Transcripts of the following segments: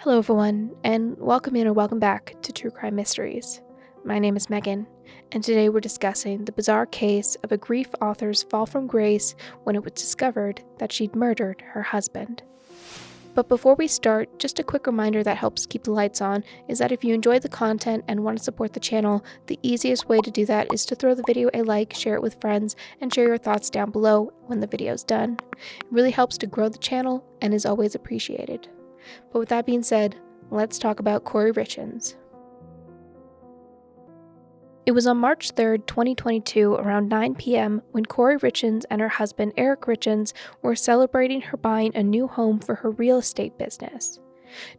Hello everyone, and welcome in or welcome back to True Crime Mysteries. My name is Megan, and today we're discussing the bizarre case of a grief author's fall from grace when it was discovered that she'd murdered her husband. But before we start, just a quick reminder that helps keep the lights on is that if you enjoy the content and want to support the channel, the easiest way to do that is to throw the video a like, share it with friends, and share your thoughts down below when the video's done. It really helps to grow the channel and is always appreciated. But with that being said, let's talk about Corey Richins. It was on March 3rd, 2022, around 9 p.m. when Corey Richins and her husband Eric Richins were celebrating her buying a new home for her real estate business.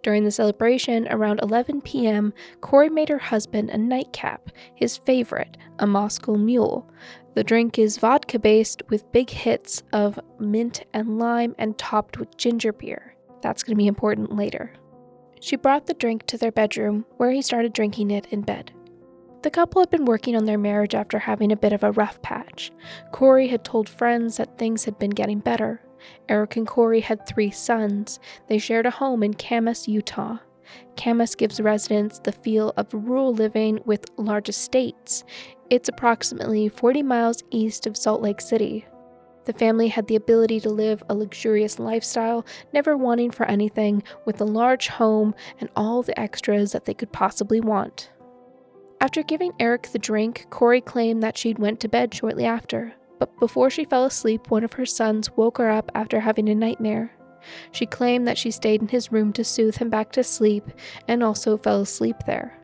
During the celebration, around 11 p.m., Corey made her husband a nightcap, his favorite, a Moscow Mule. The drink is vodka-based with big hits of mint and lime and topped with ginger beer. That's going to be important later. She brought the drink to their bedroom, where he started drinking it in bed. The couple had been working on their marriage after having a bit of a rough patch. Corey had told friends that things had been getting better. Eric and Corey had 3 sons. They shared a home in Camas, Utah. Camas gives residents the feel of rural living with large estates. It's approximately 40 miles east of Salt Lake City. The family had the ability to live a luxurious lifestyle, never wanting for anything, with a large home and all the extras that they could possibly want. After giving Eric the drink, Corey claimed that she'd went to bed shortly after, but before she fell asleep, one of her sons woke her up after having a nightmare. She claimed that she stayed in his room to soothe him back to sleep and also fell asleep there.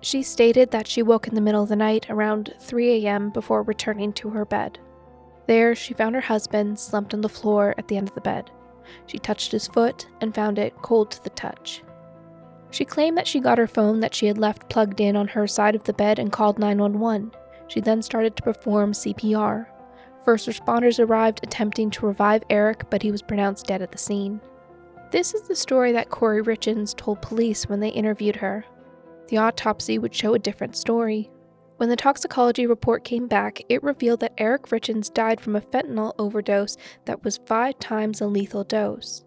She stated that she woke in the middle of the night around 3 a.m. before returning to her bed. There, she found her husband slumped on the floor at the end of the bed. She touched his foot and found it cold to the touch. She claimed that she got her phone that she had left plugged in on her side of the bed and called 911. She then started to perform CPR. First responders arrived attempting to revive Eric, but he was pronounced dead at the scene. This is the story that Corey Richins told police when they interviewed her. The autopsy would show a different story. When the toxicology report came back, it revealed that Eric Richins died from a fentanyl overdose that was 5 times a lethal dose.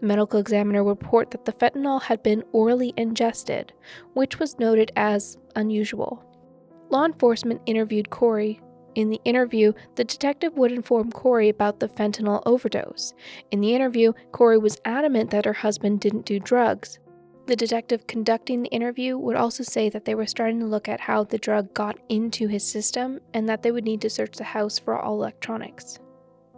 The medical examiner would report that the fentanyl had been orally ingested, which was noted as unusual. Law enforcement interviewed Corey. In the interview, the detective would inform Corey about the fentanyl overdose. In the interview, Corey was adamant that her husband didn't do drugs. The detective conducting the interview would also say that they were starting to look at how the drug got into his system and that they would need to search the house for all electronics.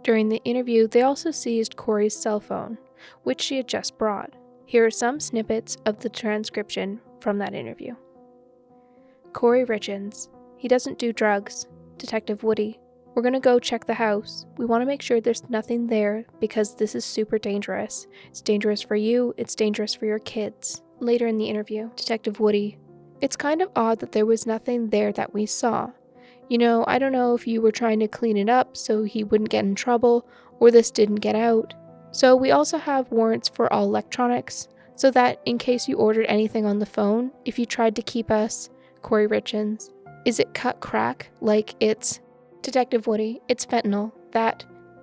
During the interview, they also seized Corey's cell phone, which she had just brought. Here are some snippets of the transcription from that interview. Corey Richins: he doesn't do drugs. Detective Woody: we're going to go check the house. We want to make sure there's nothing there because this is super dangerous. It's dangerous for you, it's dangerous for your kids. Later in the interview, Detective Woody: it's kind of odd that there was nothing there that we saw. I don't know if you were trying to clean it up so he wouldn't get in trouble, or this didn't get out. So we also have warrants for all electronics, so that in case you ordered anything on the phone, if you tried to keep us. Corey Richins: is it cut crack? Like it's... Detective Woody: it's fentanyl.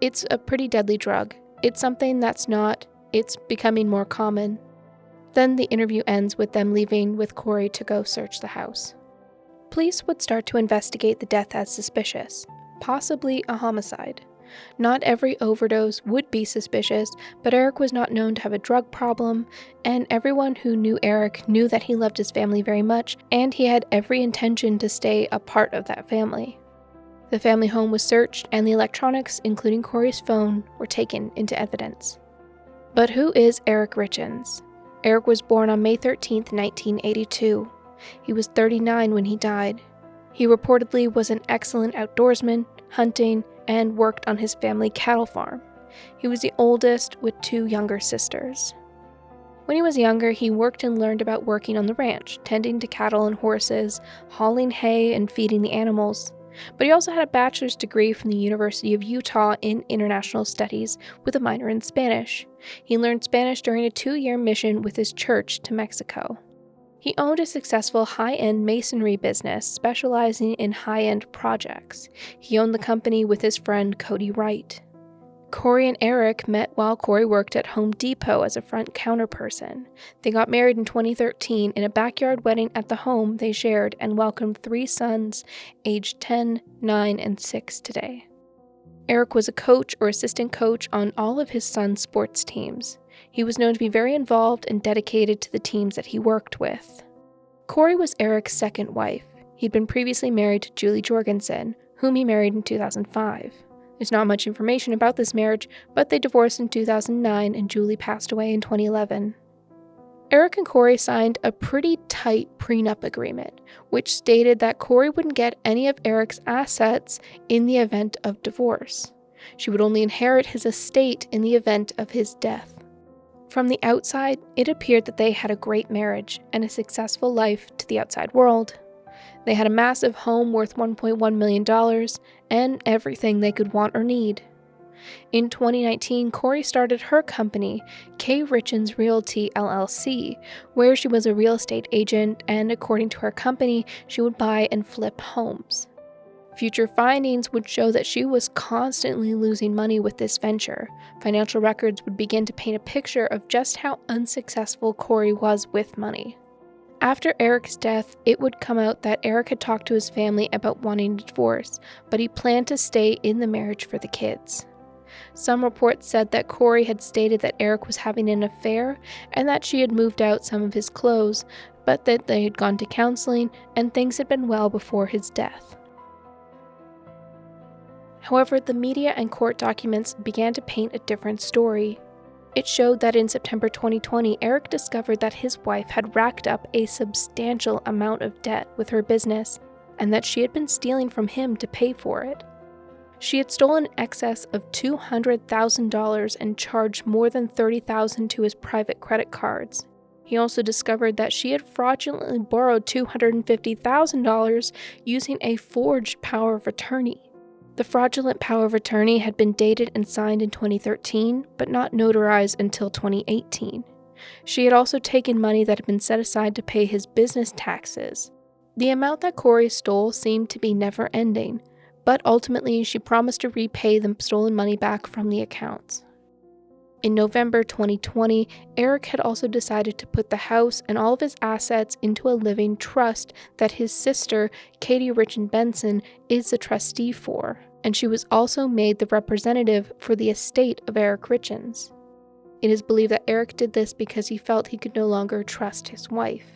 It's a pretty deadly drug. It's something that's not... It's becoming more common. Then the interview ends with them leaving with Corey to go search the house. Police would start to investigate the death as suspicious, possibly a homicide. Not every overdose would be suspicious, but Eric was not known to have a drug problem, and everyone who knew Eric knew that he loved his family very much, and he had every intention to stay a part of that family. The family home was searched, and the electronics, including Corey's phone, were taken into evidence. But who is Eric Richins? Eric was born on May 13, 1982. He was 39 when he died. He reportedly was an excellent outdoorsman, hunting, and worked on his family cattle farm. He was the oldest with 2 younger sisters. When he was younger, he worked and learned about working on the ranch, tending to cattle and horses, hauling hay, and feeding the animals. But he also had a bachelor's degree from the University of Utah in International Studies with a minor in Spanish. He learned Spanish during a 2-year mission with his church to Mexico. He owned a successful high-end masonry business specializing in high-end projects. He owned the company with his friend Cody Wright. Corey and Eric met while Corey worked at Home Depot as a front counter person. They got married in 2013 in a backyard wedding at the home they shared and welcomed 3 sons, aged 10, 9, and 6 today. Eric was a coach or assistant coach on all of his sons' sports teams. He was known to be very involved and dedicated to the teams that he worked with. Corey was Eric's second wife. He'd been previously married to Julie Jorgensen, whom he married in 2005. There's not much information about this marriage, but they divorced in 2009 and Julie passed away in 2011. Eric and Corey signed a pretty tight prenup agreement, which stated that Corey wouldn't get any of Eric's assets in the event of divorce. She would only inherit his estate in the event of his death. From the outside, it appeared that they had a great marriage and a successful life to the outside world. They had a massive home worth $1.1 million and everything they could want or need. In 2019, Corey started her company, K. Richins Realty LLC, where she was a real estate agent and, according to her company, she would buy and flip homes. Future findings would show that she was constantly losing money with this venture. Financial records would begin to paint a picture of just how unsuccessful Corey was with money. After Eric's death, it would come out that Eric had talked to his family about wanting to divorce, but he planned to stay in the marriage for the kids. Some reports said that Corey had stated that Eric was having an affair and that she had moved out some of his clothes, but that they had gone to counseling and things had been well before his death. However, the media and court documents began to paint a different story. It showed that in September 2020, Eric discovered that his wife had racked up a substantial amount of debt with her business, and that she had been stealing from him to pay for it. She had stolen in excess of $200,000 and charged more than $30,000 to his private credit cards. He also discovered that she had fraudulently borrowed $250,000 using a forged power of attorney. The fraudulent power of attorney had been dated and signed in 2013, but not notarized until 2018. She had also taken money that had been set aside to pay his business taxes. The amount that Corey stole seemed to be never-ending, but ultimately she promised to repay the stolen money back from the accounts. In November 2020, Eric had also decided to put the house and all of his assets into a living trust that his sister, Katie Richin Benson, is the trustee for, and she was also made the representative for the estate of Eric Richins. It is believed that Eric did this because he felt he could no longer trust his wife.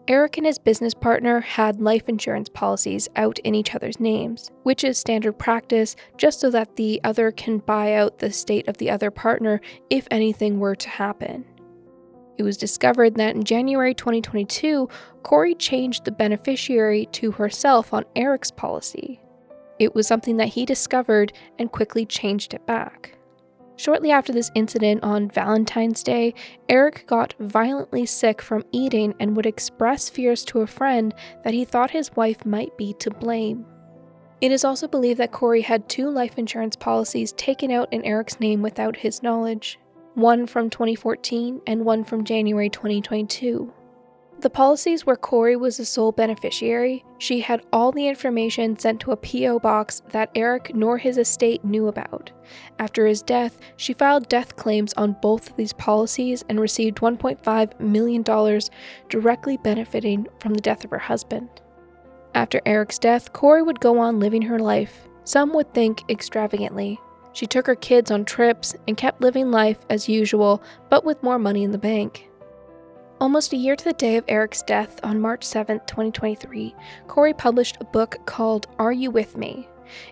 Eric and his business partner had life insurance policies out in each other's names, which is standard practice just so that the other can buy out the estate of the other partner if anything were to happen. It was discovered that in January 2022, Corey changed the beneficiary to herself on Eric's policy. It was something that he discovered and quickly changed it back. Shortly after this incident on Valentine's Day, Eric got violently sick from eating and would express fears to a friend that he thought his wife might be to blame. It is also believed that Corey had 2 life insurance policies taken out in Eric's name without his knowledge, one from 2014 and one from January 2022. The policies where Corey was the sole beneficiary, she had all the information sent to a P.O. box that Eric nor his estate knew about. After his death, she filed death claims on both of these policies and received $1.5 million directly benefiting from the death of her husband. After Eric's death, Corey would go on living her life, some would think extravagantly. She took her kids on trips and kept living life as usual, but with more money in the bank. Almost a year to the day of Eric's death, on March 7, 2023, Corey published a book called Are You With Me?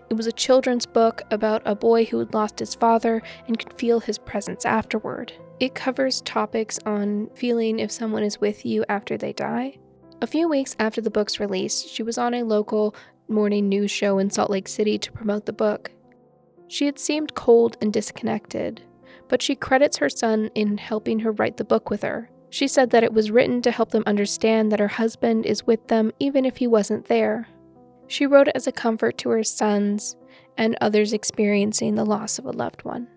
It was a children's book about a boy who had lost his father and could feel his presence afterward. It covers topics on feeling if someone is with you after they die. A few weeks after the book's release, she was on a local morning news show in Salt Lake City to promote the book. She had seemed cold and disconnected, but she credits her son in helping her write the book with her. She said that it was written to help them understand that her husband is with them even if he wasn't there. She wrote it as a comfort to her sons and others experiencing the loss of a loved one.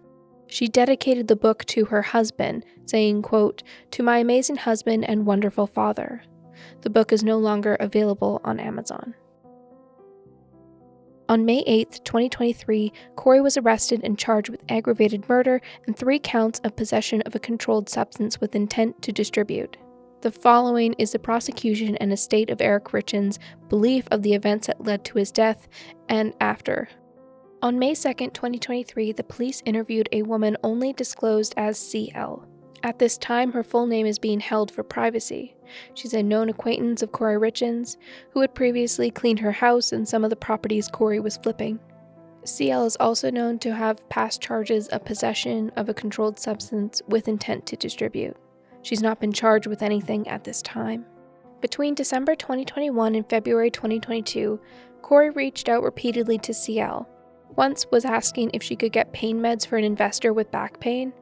She dedicated the book to her husband, saying, quote, "To my amazing husband and wonderful father." The book is no longer available on Amazon. On May 8, 2023, Corey was arrested and charged with aggravated murder and 3 counts of possession of a controlled substance with intent to distribute. The following is the prosecution and estate of Eric Richins' belief of the events that led to his death and after. On May 2, 2023, the police interviewed a woman only disclosed as CL. At this time, her full name is being held for privacy. She's a known acquaintance of Corey Richins, who had previously cleaned her house and some of the properties Corey was flipping. CL is also known to have past charges of possession of a controlled substance with intent to distribute. She's not been charged with anything at this time. Between December 2021 and February 2022, Corey reached out repeatedly to CL. Once was asking if she could get pain meds for an investor with back pain.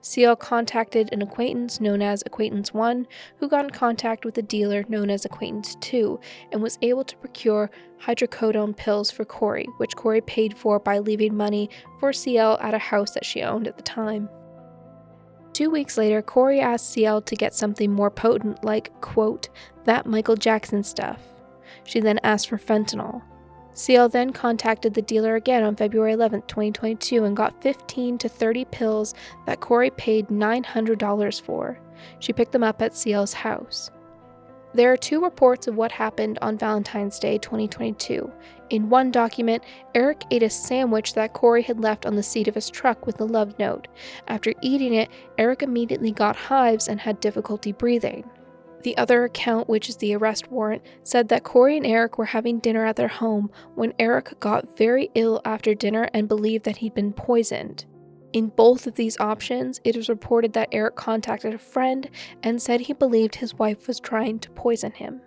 CL contacted an acquaintance known as Acquaintance 1, who got in contact with a dealer known as Acquaintance 2, and was able to procure hydrocodone pills for Corey, which Corey paid for by leaving money for CL at a house that she owned at the time. 2 weeks later, Corey asked CL to get something more potent like, quote, that Michael Jackson stuff. She then asked for fentanyl. CL then contacted the dealer again on February 11, 2022 and got 15 to 30 pills that Corey paid $900 for. She picked them up at CL's house. There are 2 reports of what happened on Valentine's Day 2022. In one document, Eric ate a sandwich that Corey had left on the seat of his truck with a love note. After eating it, Eric immediately got hives and had difficulty breathing. The other account, which is the arrest warrant, said that Corey and Eric were having dinner at their home when Eric got very ill after dinner and believed that he'd been poisoned. In both of these options, it is reported that Eric contacted a friend and said he believed his wife was trying to poison him.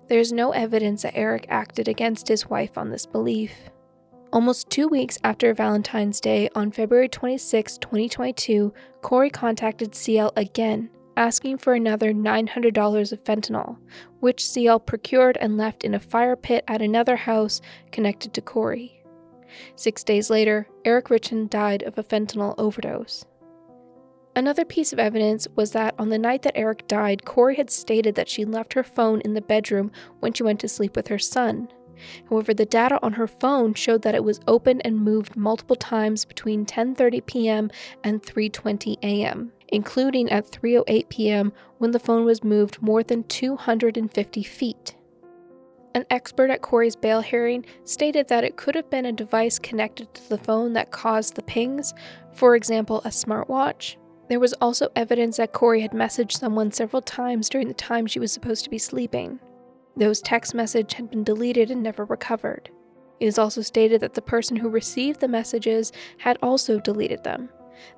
There is no evidence that Eric acted against his wife on this belief. Almost 2 weeks after Valentine's Day, on February 26, 2022, Corey contacted CL again, asking for another $900 of fentanyl, which CL procured and left in a fire pit at another house connected to Corey. 6 days later, Eric Richins died of a fentanyl overdose. Another piece of evidence was that on the night that Eric died, Corey had stated that she left her phone in the bedroom when she went to sleep with her son. However, the data on her phone showed that it was opened and moved multiple times between 10:30 p.m. and 3:20 a.m., including at 3:08 p.m. when the phone was moved more than 250 feet. An expert at Corey's bail hearing stated that it could have been a device connected to the phone that caused the pings, for example, a smartwatch. There was also evidence that Corey had messaged someone several times during the time she was supposed to be sleeping. Those text messages had been deleted and never recovered. It is also stated that the person who received the messages had also deleted them.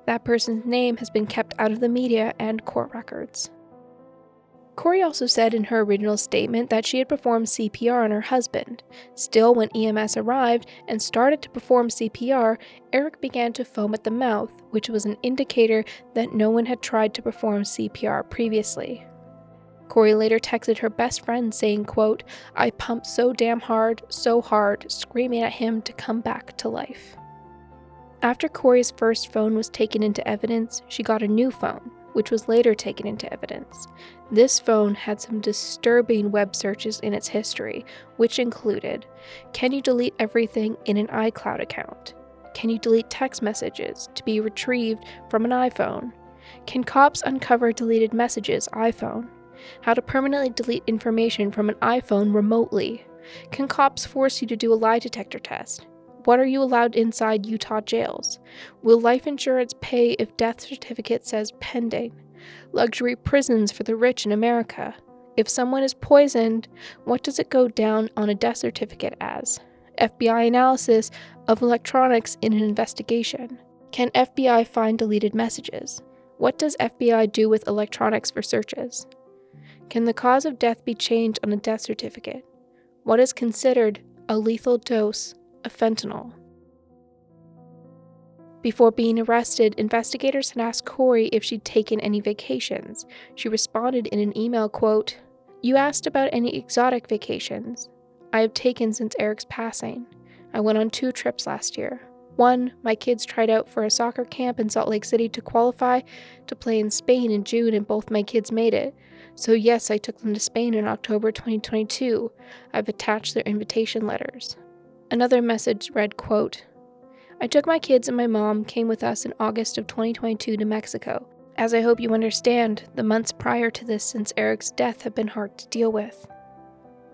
That person's name has been kept out of the media and court records. Corey also said in her original statement that she had performed CPR on her husband. Still, when EMS arrived and started to perform CPR, Eric began to foam at the mouth, which was an indicator that no one had tried to perform CPR previously. Corey later texted her best friend saying, quote, I pumped so damn hard, so hard, screaming at him to come back to life. After Corey's first phone was taken into evidence, she got a new phone, which was later taken into evidence. This phone had some disturbing web searches in its history, which included, can you delete everything in an iCloud account? Can you delete text messages to be retrieved from an iPhone? Can cops uncover deleted messages, iPhone? How to permanently delete information from an iPhone remotely? Can cops force you to do a lie detector test? What are you allowed inside Utah jails? Will life insurance pay if death certificate says pending? Luxury prisons for the rich in America. If someone is poisoned, what does it go down on a death certificate as? FBI analysis of electronics in an investigation. Can FBI find deleted messages? What does FBI do with electronics for searches? Can the cause of death be changed on a death certificate? What is considered a lethal dose of fentanyl? Before being arrested, investigators had asked Corey if she'd taken any vacations. She responded in an email, quote, you asked about any exotic vacations. I have taken since Eric's passing. I went on 2 trips last year. 1, my kids tried out for a soccer camp in Salt Lake City to qualify to play in Spain in June, and both my kids made it. So yes, I took them to Spain in October 2022. I've attached their invitation letters. Another message read, quote, "I took my kids and my mom came with us in August of 2022 to Mexico. As I hope you understand, the months prior to this since Eric's death have been hard to deal with."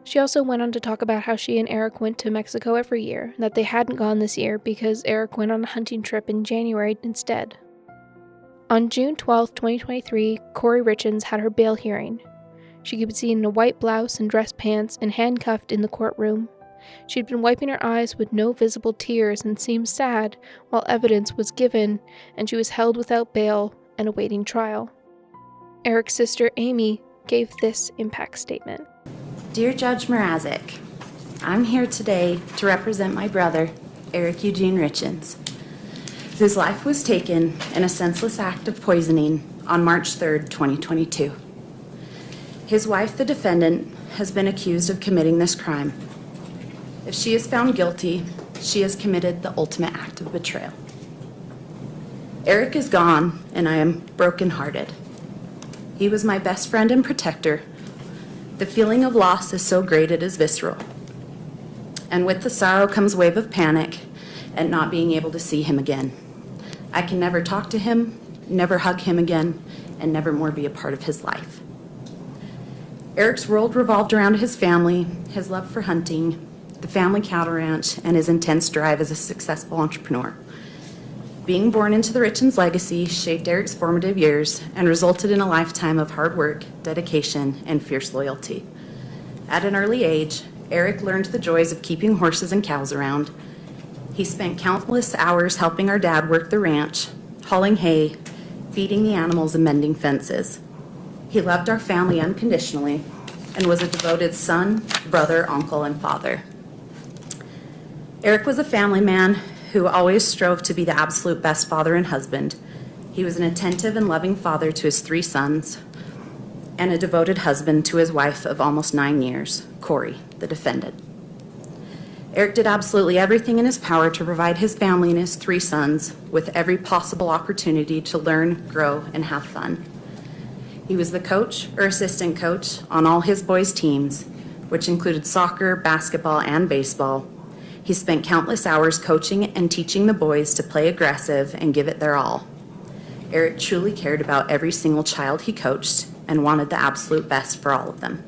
She also went on to talk about how she and Eric went to Mexico every year, and that they hadn't gone this year because Eric went on a hunting trip in January instead. On June 12, 2023, Corey Richins had her bail hearing. She could be seen in a white blouse and dress pants and handcuffed in the courtroom. She'd been wiping her eyes with no visible tears and seemed sad while evidence was given, and she was held without bail and awaiting trial. Eric's sister Amy gave this impact statement. Dear Judge Mrazek, I'm here today to represent my brother, Eric Eugene Richins, whose life was taken in a senseless act of poisoning on March 3rd, 2022. His wife, the defendant, has been accused of committing this crime. If she is found guilty, she has committed the ultimate act of betrayal. Eric is gone, and I am brokenhearted. He was my best friend and protector. The feeling of loss is so great it is visceral. And with the sorrow comes a wave of panic at not being able to see him again. I can never talk to him, never hug him again, and never more be a part of his life. Eric's world revolved around his family, his love for hunting, the family cattle ranch, and his intense drive as a successful entrepreneur. Being born into the Richins legacy shaped Eric's formative years and resulted in a lifetime of hard work, dedication, and fierce loyalty. At an early age, Eric learned the joys of keeping horses and cows around. He spent countless hours helping our dad work the ranch, hauling hay, feeding the animals, and mending fences. He loved our family unconditionally and was a devoted son, brother, uncle, and father. Eric was a family man who always strove to be the absolute best father and husband. He was an attentive and loving father to his 3 sons and a devoted husband to his wife of almost 9 years, Corey, the defendant. Eric did absolutely everything in his power to provide his family and his 3 sons with every possible opportunity to learn, grow, and have fun. He was the coach or assistant coach on all his boys' teams, which included soccer, basketball, and baseball. He spent countless hours coaching and teaching the boys to play aggressive and give it their all. Eric truly cared about every single child he coached and wanted the absolute best for all of them.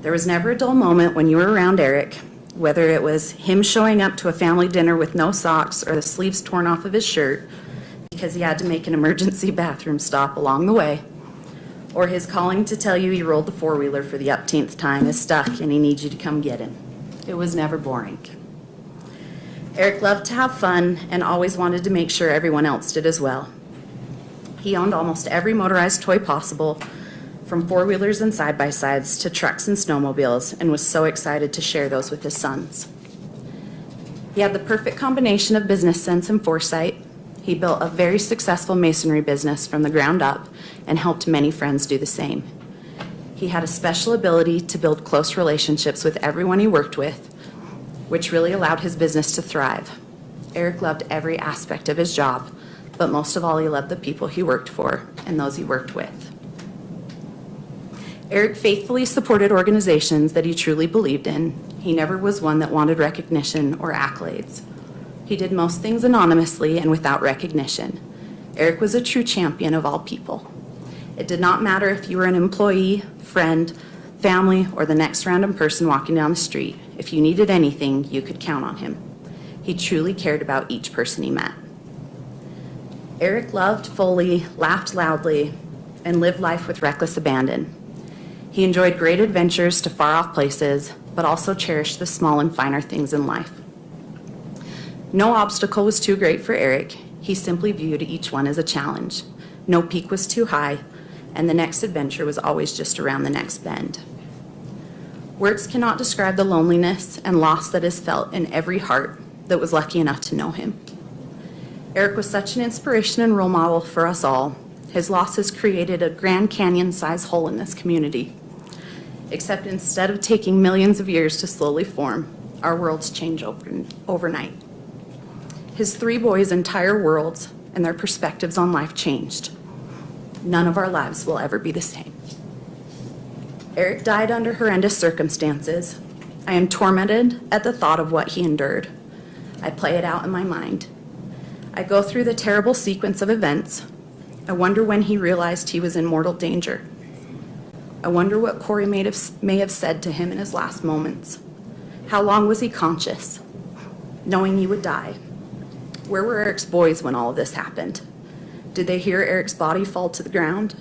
There was never a dull moment when you were around Eric, whether it was him showing up to a family dinner with no socks or the sleeves torn off of his shirt because he had to make an emergency bathroom stop along the way, or his calling to tell you he rolled the 4-wheeler for the upteenth time is stuck and he needs you to come get him. It was never boring. Eric loved to have fun and always wanted to make sure everyone else did as well. He owned almost every motorized toy possible, from 4-wheelers and side-by-sides to trucks and snowmobiles, and was so excited to share those with his sons. He had the perfect combination of business sense and foresight. He built a very successful masonry business from the ground up and helped many friends do the same. He had a special ability to build close relationships with everyone he worked with, which really allowed his business to thrive. Eric loved every aspect of his job, but most of all, he loved the people he worked for and those he worked with. Eric faithfully supported organizations that he truly believed in. He never was one that wanted recognition or accolades. He did most things anonymously and without recognition. Eric was a true champion of all people. It did not matter if you were an employee, friend, family, or the next random person walking down the street. If you needed anything, you could count on him. He truly cared about each person he met. Eric loved fully, laughed loudly, and lived life with reckless abandon. He enjoyed great adventures to far-off places, but also cherished the small and finer things in life. No obstacle was too great for Eric. He simply viewed each one as a challenge. No peak was too high, and the next adventure was always just around the next bend. Words cannot describe the loneliness and loss that is felt in every heart that was lucky enough to know him. Eric was such an inspiration and role model for us all. His loss has created a Grand Canyon-sized hole in this community. Except instead of taking millions of years to slowly form, our worlds change overnight. His 3 boys' entire worlds and their perspectives on life changed. None of our lives will ever be the same. Eric died under horrendous circumstances. I am tormented at the thought of what he endured. I play it out in my mind. I go through the terrible sequence of events. I wonder when he realized he was in mortal danger. I wonder what Corey may have said to him in his last moments. How long was he conscious, knowing he would die? Where were Eric's boys when all of this happened? Did they hear Eric's body fall to the ground?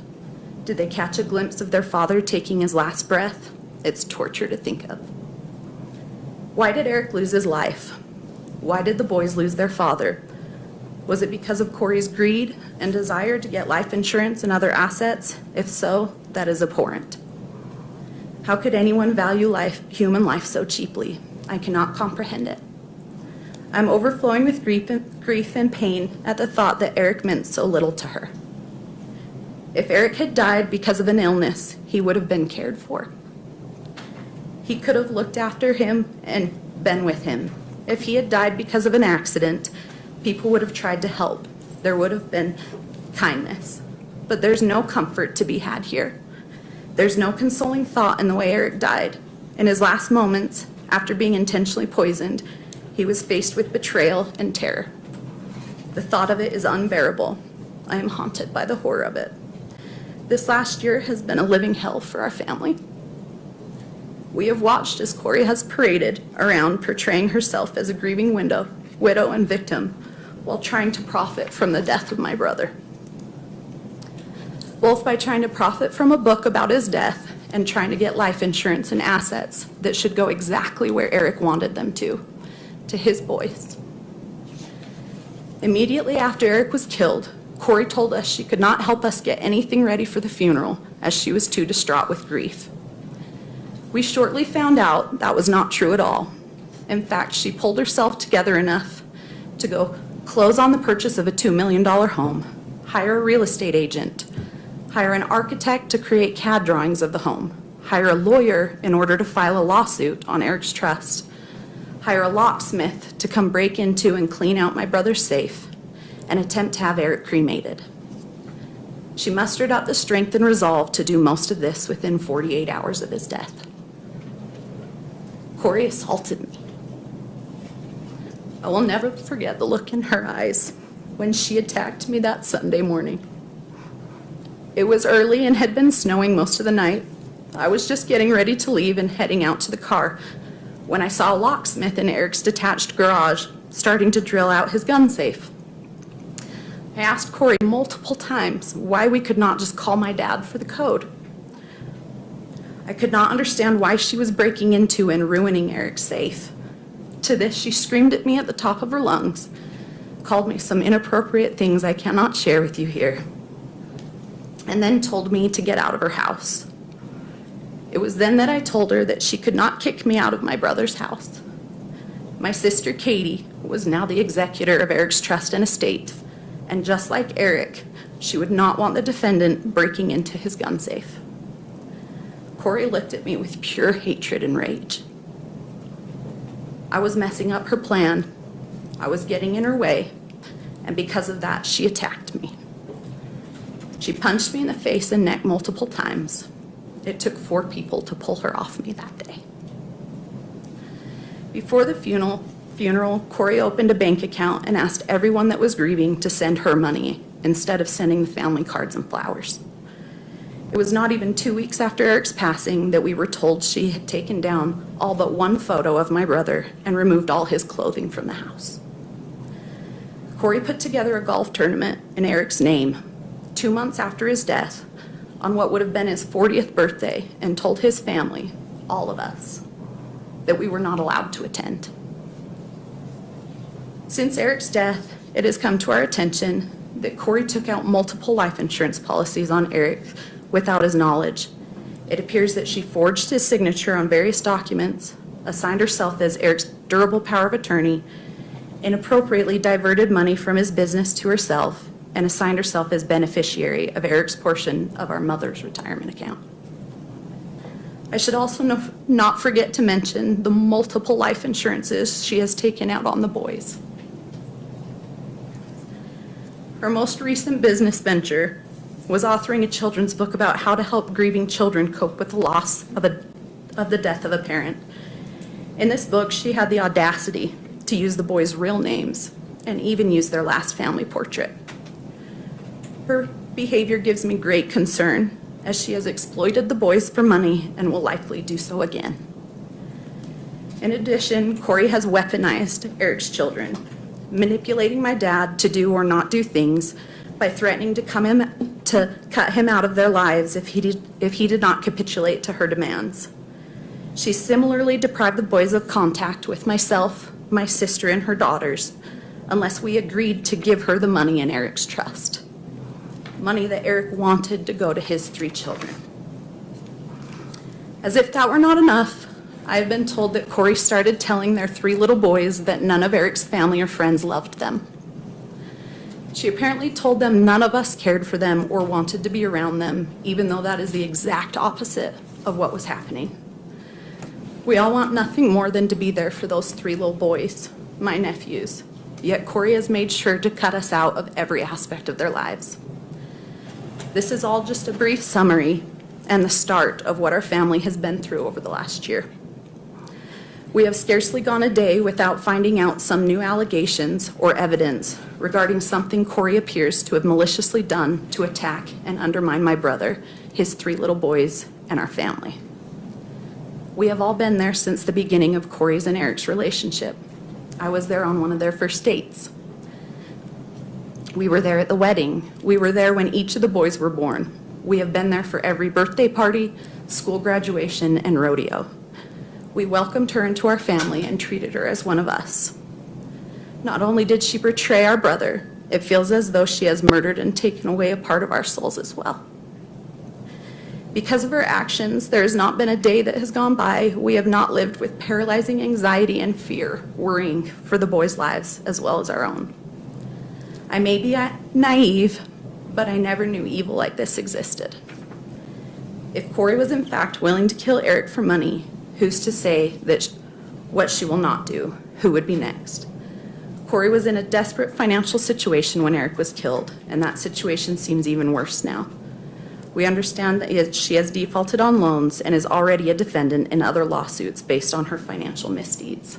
Did they catch a glimpse of their father taking his last breath? It's torture to think of. Why did Eric lose his life? Why did the boys lose their father? Was it because of Corey's greed and desire to get life insurance and other assets? If so, that is abhorrent. How could anyone value human life so cheaply? I cannot comprehend it. I'm overflowing with grief and pain at the thought that Eric meant so little to her. If Eric had died because of an illness, he would have been cared for. He could have looked after him and been with him. If he had died because of an accident, people would have tried to help. There would have been kindness. But there's no comfort to be had here. There's no consoling thought in the way Eric died. In his last moments, after being intentionally poisoned, he was faced with betrayal and terror. The thought of it is unbearable. I am haunted by the horror of it. This last year has been a living hell for our family. We have watched as Corey has paraded around portraying herself as a grieving widow and victim while trying to profit from the death of my brother. Both by trying to profit from a book about his death and trying to get life insurance and assets that should go exactly where Eric wanted them to his boys. Immediately after Eric was killed, Corey told us she could not help us get anything ready for the funeral as she was too distraught with grief. We shortly found out that was not true at all. In fact, she pulled herself together enough to go close on the purchase of a $2 million home, hire a real estate agent, hire an architect to create CAD drawings of the home, hire a lawyer in order to file a lawsuit on Eric's trust, hire a locksmith to come break into and clean out my brother's safe, and attempt to have Eric cremated. She mustered up the strength and resolve to do most of this within 48 hours of his death. Corey assaulted me. I will never forget the look in her eyes when she attacked me that Sunday morning. It was early and had been snowing most of the night. I was just getting ready to leave and heading out to the car when I saw a locksmith in Eric's detached garage starting to drill out his gun safe. I asked Corey multiple times why we could not just call my dad for the code. I could not understand why she was breaking into and ruining Eric's safe. To this, she screamed at me at the top of her lungs, called me some inappropriate things I cannot share with you here, and then told me to get out of her house. It was then that I told her that she could not kick me out of my brother's house. My sister Katie was now the executor of Eric's trust and estate, and just like Eric, she would not want the defendant breaking into his gun safe. Corey looked at me with pure hatred and rage. I was messing up her plan. I was getting in her way, and because of that, she attacked me. She punched me in the face and neck multiple times. It took 4 people to pull her off me that day. Before the funeral, Corey opened a bank account and asked everyone that was grieving to send her money instead of sending the family cards and flowers. It was not even 2 weeks after Eric's passing that we were told she had taken down all but one photo of my brother and removed all his clothing from the house. Corey put together a golf tournament in Eric's name 2 months after his death on what would have been his 40th birthday and told his family, all of us, that we were not allowed to attend. Since Eric's death, it has come to our attention that Corey took out multiple life insurance policies on Eric without his knowledge. It appears that she forged his signature on various documents, assigned herself as Eric's durable power of attorney, inappropriately diverted money from his business to herself, and assigned herself as beneficiary of Eric's portion of our mother's retirement account. I should also not forget to mention the multiple life insurances she has taken out on the boys. Her most recent business venture was authoring a children's book about how to help grieving children cope with the loss of the death of a parent. In this book, she had the audacity to use the boys' real names and even use their last family portrait. Her behavior gives me great concern, as she has exploited the boys for money and will likely do so again. In addition, Corey has weaponized Eric's children, manipulating my dad to do or not do things by threatening to cut him out of their lives if he did not capitulate to her demands. She similarly deprived the boys of contact with myself, my sister, and her daughters, unless we agreed to give her the money in Eric's trust. Money that Eric wanted to go to his 3 children. As if that were not enough, I have been told that Corey started telling their 3 little boys that none of Eric's family or friends loved them. She apparently told them none of us cared for them or wanted to be around them, even though that is the exact opposite of what was happening. We all want nothing more than to be there for those 3 little boys, my nephews, yet Corey has made sure to cut us out of every aspect of their lives. This is all just a brief summary and the start of what our family has been through over the last year. We have scarcely gone a day without finding out some new allegations or evidence regarding something Corey appears to have maliciously done to attack and undermine my brother, his 3 little boys, and our family. We have all been there since the beginning of Corey's and Eric's relationship. I was there on one of their first dates. We were there at the wedding. We were there when each of the boys were born. We have been there for every birthday party, school graduation, and rodeo. We welcomed her into our family and treated her as one of us. Not only did she betray our brother, it feels as though she has murdered and taken away a part of our souls as well. Because of her actions, there has not been a day that has gone by we have not lived with paralyzing anxiety and fear, worrying for the boys' lives as well as our own. I may be naive, but I never knew evil like this existed. If Corey was in fact willing to kill Eric for money, who's to say that what she will not do? Who would be next? Corey was in a desperate financial situation when Eric was killed, and that situation seems even worse now. We understand that she has defaulted on loans and is already a defendant in other lawsuits based on her financial misdeeds.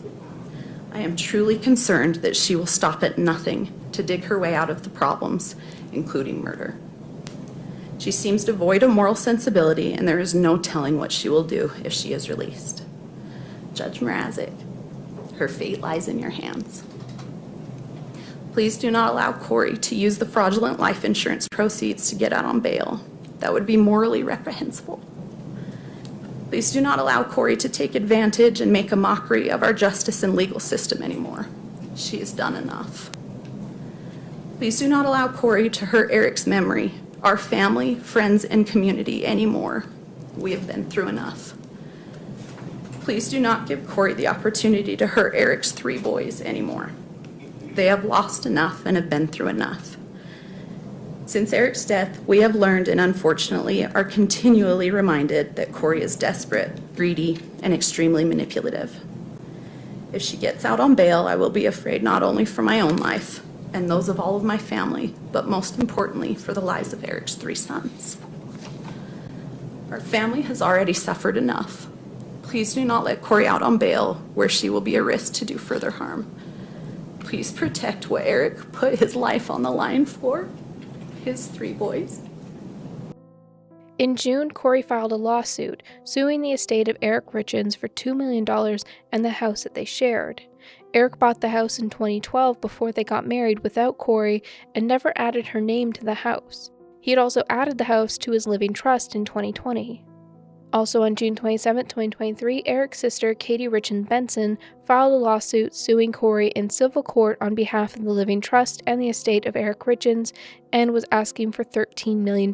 I am truly concerned that she will stop at nothing to dig her way out of the problems, including murder. She seems devoid of moral sensibility, and there is no telling what she will do if she is released. Judge Mrazek, her fate lies in your hands. Please do not allow Corey to use the fraudulent life insurance proceeds to get out on bail. That would be morally reprehensible. Please do not allow Corey to take advantage and make a mockery of our justice and legal system anymore. She has done enough. Please do not allow Corey to hurt Eric's memory, our family, friends, and community anymore. We have been through enough. Please do not give Corey the opportunity to hurt Eric's 3 boys anymore. They have lost enough and have been through enough. Since Eric's death, we have learned and unfortunately are continually reminded that Corey is desperate, greedy, and extremely manipulative. If she gets out on bail, I will be afraid not only for my own life and those of all of my family, but most importantly for the lives of Eric's 3 sons. Our family has already suffered enough. Please do not let Corey out on bail where she will be a risk to do further harm. Please protect what Eric put his life on the line for. His 3 boys. In June, Corey filed a lawsuit suing the estate of Eric Richins for $2 million and the house that they shared. Eric bought the house in 2012 before they got married without Corey and never added her name to the house. He had also added the house to his living trust in 2020. Also on June 27, 2023, Eric's sister, Katie Richins Benson, filed a lawsuit suing Corey in civil court on behalf of the living trust and the estate of Eric Richins and was asking for $13 million.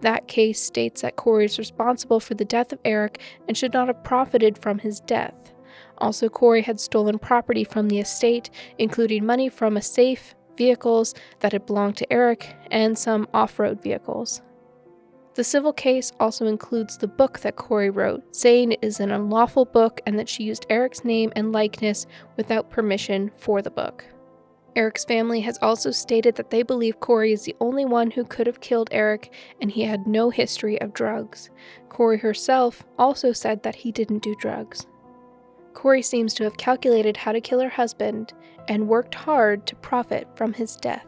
That case states that Corey is responsible for the death of Eric and should not have profited from his death. Also, Corey had stolen property from the estate, including money from a safe, vehicles that had belonged to Eric, and some off-road vehicles. The civil case also includes the book that Corey wrote, saying it is an unlawful book and that she used Eric's name and likeness without permission for the book. Eric's family has also stated that they believe Corey is the only one who could have killed Eric and he had no history of drugs. Corey herself also said that he didn't do drugs. Corey seems to have calculated how to kill her husband and worked hard to profit from his death.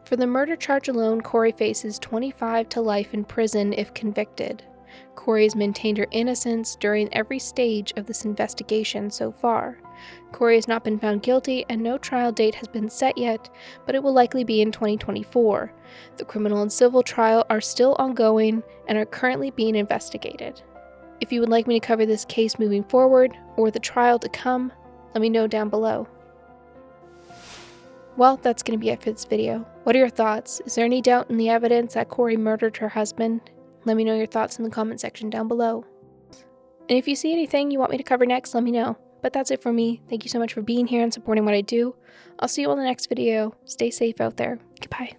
For the murder charge alone, Corey faces 25 to life in prison if convicted. Corey has maintained her innocence during every stage of this investigation so far. Corey has not been found guilty and no trial date has been set yet, but it will likely be in 2024. The criminal and civil trial are still ongoing and are currently being investigated. If you would like me to cover this case moving forward, or the trial to come, let me know down below. Well, that's going to be it for this video. What are your thoughts? Is there any doubt in the evidence that Corey murdered her husband? Let me know your thoughts in the comment section down below. And if you see anything you want me to cover next, let me know. But that's it for me. Thank you so much for being here and supporting what I do. I'll see you on the next video. Stay safe out there. Goodbye.